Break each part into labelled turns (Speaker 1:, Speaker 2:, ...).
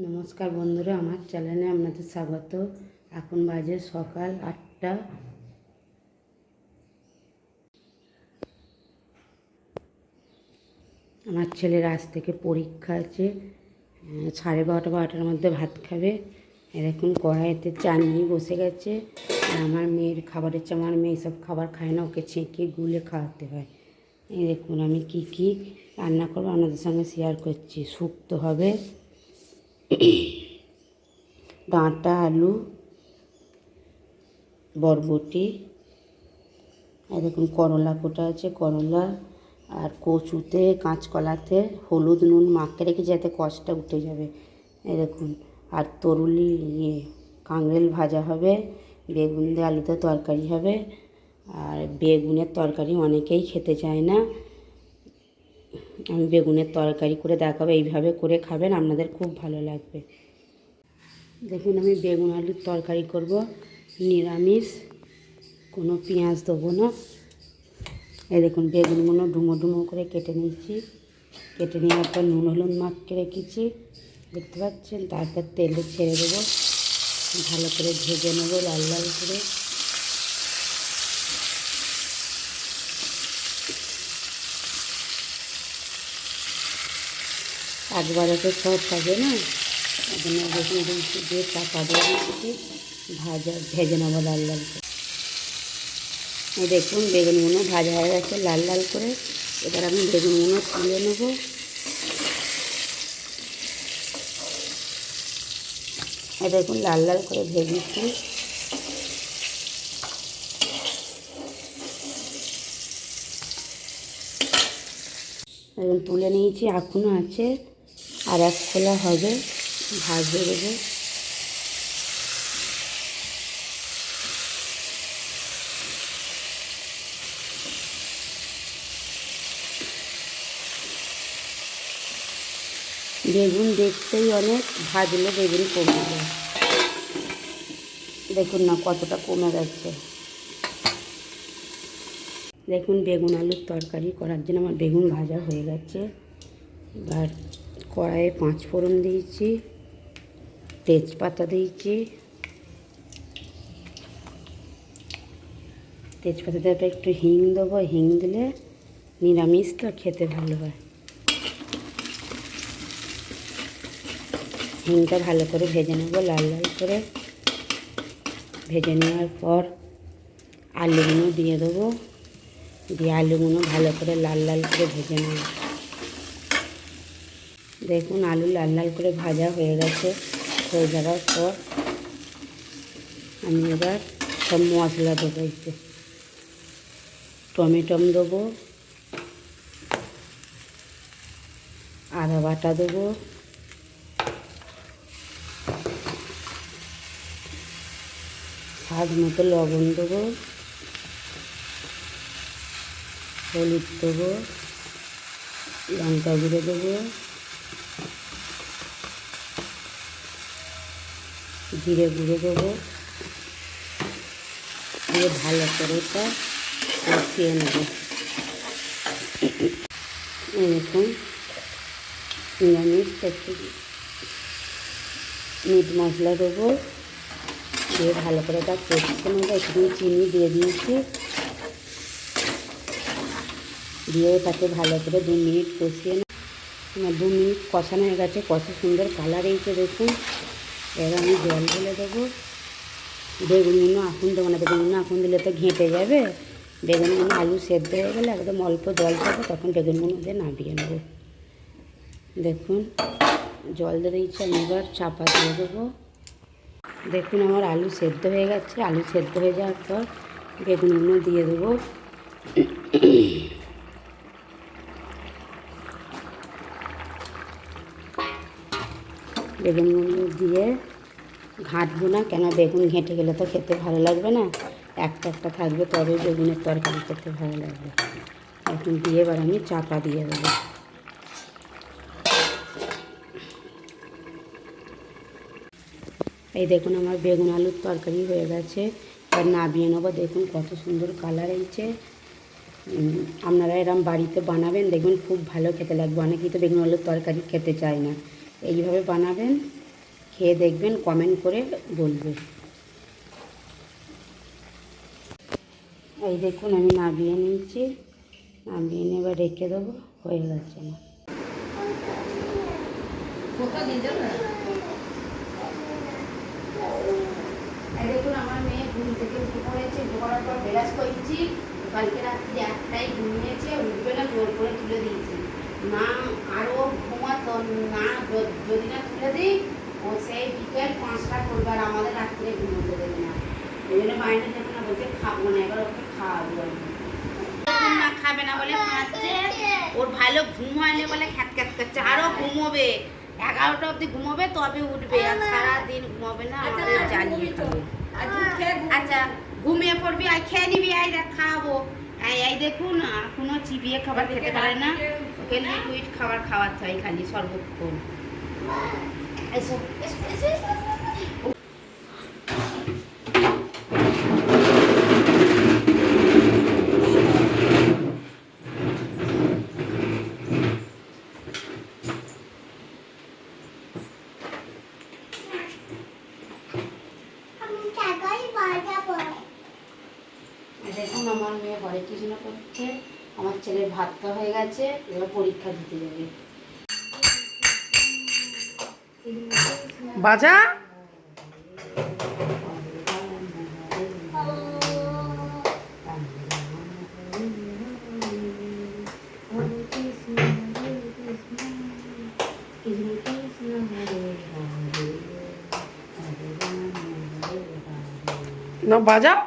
Speaker 1: নমস্কার বন্ধুরা, আমার চ্যানেলে আপনাদের স্বাগত। এখন বাজে সকাল 8টা। আমার ছেলের আজ থেকে পরীক্ষা আছে। 12:30-12টার মধ্যে ভাত খাবে। এরকম কড়াইতে চা নিয়ে বসে গেছে। আর আমার মেয়ের খাবারের চা, আমার মেয়ে সব খাবার খায় না, ওকে ছেঁকে গুলে খাওয়াতে হয়। এই দেখুন আমি কি কি রান্না করবো আপনাদের সঙ্গে শেয়ার করছি। শুক্তো হবে, ডাঁটা, আলু, বরবটি, আর দেখুন করলা কোটা আছে, করলা আর কচুতে কাঁচকলাতে হলুদ নুন মাখকে রেখে যাতে কষটা উঠে যাবে। এই দেখুন, আর তরুলি কাঁকরোল ভাজা হবে, বেগুন দিয়ে আলুতে তরকারি হবে। আর বেগুনের তরকারি অনেকেই খেতে চায় না, আমি বেগুনের তরকারি করে দেখাবো, এইভাবে করে খাবেন, আপনাদের খুব ভালো লাগবে। দেখুন আমি বেগুন আলুর তরকারি করব, নিরামিষ, কোনো পেঁয়াজ দেবো না। এই দেখুন বেগুনগুলো ডুমো ডুমো করে কেটে নিয়েছি, কেটে নেওয়ার পর নুন হলুদ মাখকে রেখেছি, দেখতে পাচ্ছেন। তারপর তেলে ছেড়ে দেবো, ভালো করে ভেজে নেবো লাল লাল করে। একবারে তো সব থাকে না, এখানে বেগুন দিয়ে চাপা দিয়ে দিচ্ছি, ভেজে নেবো লাল লাল করে। এই দেখুন বেগুনগুলো ভাজা হয়ে গেছে লাল লাল করে। এবার আমি বেগুনগুলো তুলে নেব। এই দেখুন লাল লাল করে ভেজেছি। এখন তুলে নিয়েছি, এখনও আছে, আর এক খোলা হবে, ভাজে দেবো। বেগুন দেখতেই অনেক, ভাজলে বেগুন কমে যায়। দেখুন না কতটা কমে গেছে। দেখুন বেগুন আলুর তরকারি করার জন্য আমার বেগুন ভাজা হয়ে গেছে। এবার কড়াইয়ে 5 ফোড়ন দিয়েছি, তেজপাতা দিয়েছি, তেজপাতাতে একটু হিং দেবো, হিং দিলে নিরামিষ তো খেতে ভালো হয়। হিংটা ভালো করে ভেজে নেবো লাল লাল করে। ভেজে নেওয়ার পর আলুগুলো দিয়ে দেবো, দিয়ে আলুগুলো ভালো করে লাল লাল করে ভেজে নেব। দেখুন আলু লাল লাল করে ভাজা হয়ে গেছে। হয়ে যাওয়ার পর আমি এবার সব মশলা দেবো। এতে টমেটো দেবো, আদা বাটা দেবো, স্বাদ মতো লবণ দেবো, হলুদ দেবো, লঙ্কা গুঁড়ো দেবো, জিরে গুঁড়ো দেবো, দিয়ে ভালো করে এটা কষিয়ে নেব। এরকম নিরামিষ একটু মিট মশলা দেবো, দিয়ে ভালো করে এটা কষিয়ে নেবো। একটু চিনি দিয়ে দিয়েছি, দিয়ে তাকে ভালো করে 2 মিনিট কষিয়ে নেব। 2 মিনিট কষানো হয়ে গেছে, কত সুন্দর কালার হয়েছে দেখুন। এবার আমি জল ঢেলে দেবো। বেগুনগুলো এখন দেবো না, বেগুনগুলো এখন দিলে তো ঘেঁটে যাবে। বেগুনগুলো আলু সেদ্ধ হয়ে গেলে একদম অল্প জল দেবো, তখন বেগুনগুলো দিয়ে নামিয়ে নেব। দেখুন জল দিয়ে দিয়েছি, আমি এবার চাপা দিয়ে দেবো। দেখুন আমার আলু সেদ্ধ হয়ে গেছে। আলু সেদ্ধ হয়ে যাওয়ার পর বেগুনগুলো দিয়ে দেবো। বেগুনগুলো দিয়ে ঘাঁটবো না, কেন বেগুন ঘেঁটে গেলে তো খেতে ভালো লাগবে না, একটা একটা থাকবে, তবে বেগুনের তরকারি খেতে ভালো লাগবে। এখন দিয়ে এবার আমি চাপা দিয়ে দেবো। এই দেখুন আমার বেগুন আলুর তরকারি হয়ে গেছে, আর নামিয়ে নেবো। দেখুন কত সুন্দর কালার হয়েছে। আপনারা এরম বাড়িতে বানাবেন, দেখবেন খুব ভালো খেতে লাগবে। অনেকেই তো বেগুন আলুর তরকারি খেতে চায় না, এইভাবে বানাবেন, খেয়ে দেখবেন, কমেন্ট করে বলবেন। এই দেখুন আমি নামিয়ে নিয়েছি, নামিয়ে নিয়ে এবার রেখে দেবো, হয়ে গেছে না। এই দেখুন আমার মেয়ে ঘুম থেকে উঠে পড়েছে, উঠে পড়ার পর ব্রাশ করেছি, কালকে রাত্রি 1টায় ঘুমিয়েছে, উঠবে না, জোর করে তুলে দিয়েছি না, আরও ঘুমাতো না, যদি না তুলে দিই ও সেই বিকেল 5টা করবে, আর আমাদের রাত্রে ঘুমোতে দেবে না, ওই জন্য বাইরে যাবে না, বলছে খাবো না, এবার ওকে খাওয়াবো না, খাবে না বলে খাচ্ছে, ওর ভালো ঘুম হয়নি বলে খ্যাত খ্যাত করছে, আরও ঘুমোবে, 11টা অবধি ঘুমোবে তবে উঠবে, আর সারাদিন ঘুমোবে না, আমাদের জ্বালিয়ে খাবে। আচ্ছা ঘুমিয়ে পড়বি, আর খেয়ে নিবি, আই দেখ খাওয়াবো, এই দেখুন এখনো চিবিয়ে খাবার খেতে পারে না, ওকে লিকুইড খাবার খাওয়াতে হয় খালি সর্বক্ষণ। এসো এসো এসো এসো। দেখুন আমার মেয়ে হরে কৃষ্ণ করছে, আমার ছেলের ভাতটা হয়ে গেছে, এবার পরীক্ষা দিতে যাবে।
Speaker 2: বাজা না বাজাও।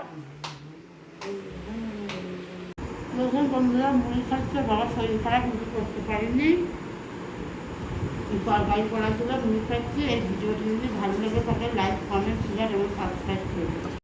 Speaker 1: দেখুন বন্ধুরা মুড়ি খাচ্ছে, বাবা শরীর খারাপ, কিছু করতে পারিনি, তরকারি করা ছিল, মুড়ি খাচ্ছি। এই ভিডিওটি যদি ভালো লেগে থাকে লাইক, কমেন্ট, শেয়ার এবং সাবস্ক্রাইব